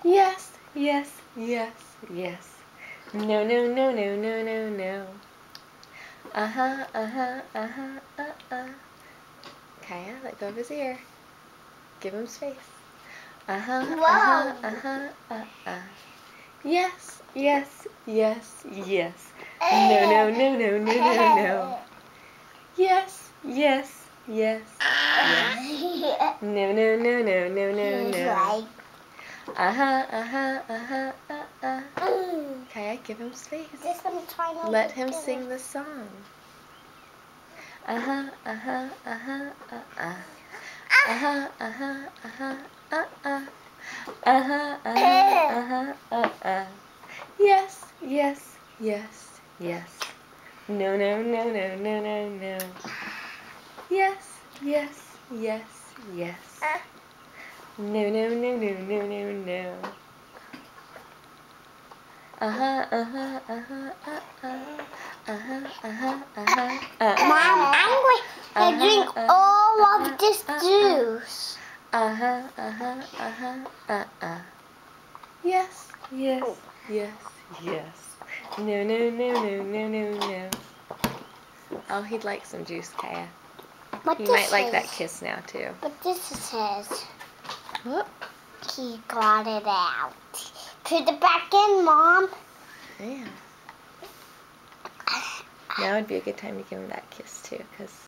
Yes, yes, yes, yes. No, no, no, no, no, no, no. Kaya, let go of his ear. Give him space. Yes, yes, yes, yes. No, no, no, no, no, no, no. Yes, yes, yes, yes. No, no, no, no, no, no, no. Kaya, give him space. Let him sing the song. Yes, yes, yes, yes. No, no, no, no, no, no, no. Yes, yes, yes, yes. No, no, no, no, no, no, no. Mom, I'm going to drink all of this juice. Yes, yes, yes, yes. No, no, no, no, no, no, no. Oh, he'd like some juice, Kaya. But He this might like is, that kiss now, too. But this is his. Whoop. He got it out. Put it back in, Mom. Yeah. Now would be a good time to give him that kiss, too, because